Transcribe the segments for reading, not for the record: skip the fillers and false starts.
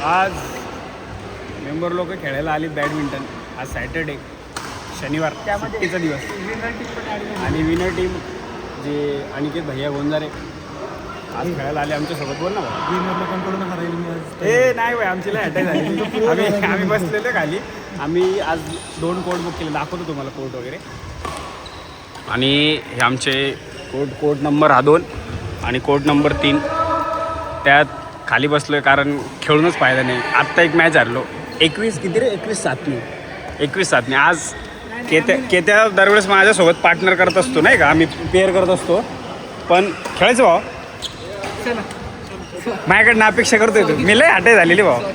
आज मेंबर लोक खेळायला आली बॅडमिंटन. आज सॅटर्डे शनिवार सुट्टीचा दिवस आणि विनर टीम जे अनिकेत भैया गोंजारे आज खेळायला आले आमच्यासोबत. बोल ना भाऊ. विनर लोकांकडून हरायला मी आज. हे नाही भाई आमची अटॅक झाली. आम्ही बसलेलो खाली. आम्ही आज 2 कोर्ट बुक केले. दाखवतो तुम्हाला कोर्ट वगैरे. आणि हे आमचे कोर्ट नंबर हा 2 आणि कोर्ट नंबर 3. त्यात खाली बसलो आहे कारण खेळूनच फायदा नाही. आत्ता एक मॅच हरलो. 21 किती रे? 21-7. आज केत्या दरवेळेस माझ्यासोबत पार्टनर करत असतो नाही का, आम्ही पेअर करत असतो. पण खेळायचं भाऊ माझ्याकडनं अपेक्षा करतोय तू. मी लय हटाई झालेली भाऊ.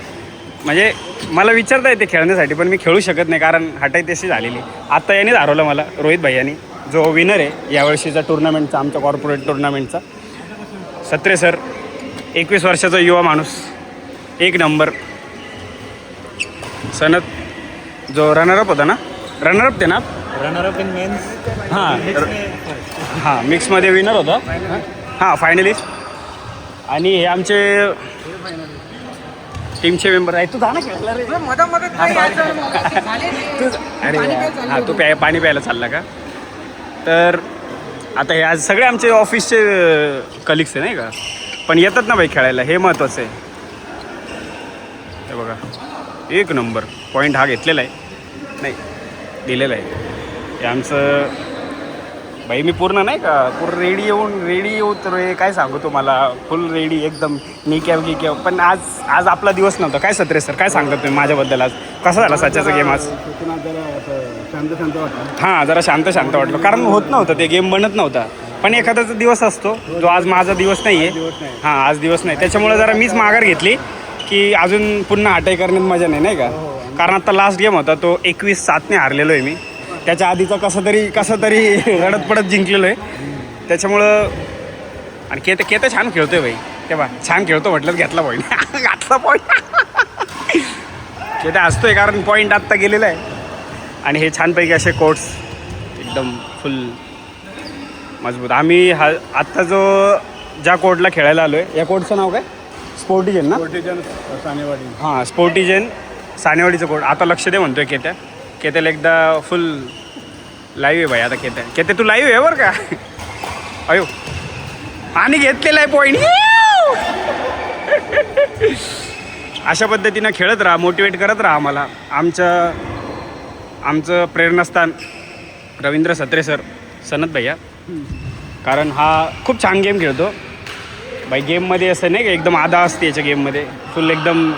म्हणजे मला विचारता येते खेळण्यासाठी पण मी खेळू शकत नाही कारण हटाई तशी झालेली. आत्ता याने हरवलं मला, रोहित भैयानी, जो विनर आहे यावर्षीचा टुर्नामेंटचा, आमच्या कॉर्पोरेट टुर्नामेंटचा. सत्रे सर 21 वर्षाचा युवा माणूस, 1 नंबर. सनत जो रनरअप होता ना, रनरअप ते ना, रनरअप इन मेन्स. हां मिक्समध्ये विनर होता. हां फायनलिस्ट. आणि हे आमचे टीमचे मेंबर आहे. तू जा ना खेळला रे. अरे हां तू पाणी प्यायला चालला का? तर आता हे आज सगळे आमचे ऑफिसचे कलिग्स आहे नाही का, पण येतात ना बाई खेळायला, हे महत्त्वाचं आहे. हे बघा 1 नंबर पॉईंट हा घेतलेला आहे, नाही दिलेला आहे. हे आमचं बाई मी पूर्ण नाही का, पूर्ण रेडी तर काय सांगू तुम्हाला, फुल रेडी एकदम नी कॅब. पण आज आपला दिवस नव्हता. काय सत्रे सर काय सांगता तुम्ही माझ्याबद्दल? आज कसा झाला सच्याचा गेम? आज शांत वाटलं. हां जरा शांत वाटलं कारण होत नव्हतं, ते गेम बनत नव्हता. पण एखादाचा दिवस असतो जो आज माझा दिवस नाही आहे. हां आज दिवस नाही, त्याच्यामुळे जरा मीच माघार घेतली की अजून पुन्हा हटाई करण्यात मजा नाही नाही का. कारण आता लास्ट गेम होता तो 21-7 हारलेलो आहे मी. त्याच्या आधीचा कसं तरी रडत पडत जिंकलेलो आहे. त्याच्यामुळं आणि केतं छान खेळतोय भाई. तेव्हा छान खेळतो म्हटलं घेतला पॉईंट. घातला पॉईंट. केतं असतोय कारण पॉईंट आत्ता गेलेला आहे. आणि हे छानपैकी असे कोर्ट्स एकदम फुल मजबूत. आम्ही आत्ता ज्या कोर्टला खेळायला आलो आहे, या कोर्टचं नाव काय? स्पोर्टिजन ना? सानेवाडी. हां स्पोर्टिजन सानेवाडीचं कोर्ट. आता लक्ष दे म्हणतोय केत्याला एकदा फुल लाईव्ह आहे भाई. आता केत्या तू लाईव्ह आहे बरं का. अयो आणि घेतलेला आहे पॉईंट. अशा पद्धतीनं खेळत राहा, मोटिवेट करत राहा आम्हाला. आमचं प्रेरणास्थान रवींद्र सत्रे सर, सनत भैया. कारण हा खूप छान गेम खेळतो बाई. गेममध्ये असं नाही का एकदम आधा असते याच्या गेममध्ये, फुल एकदम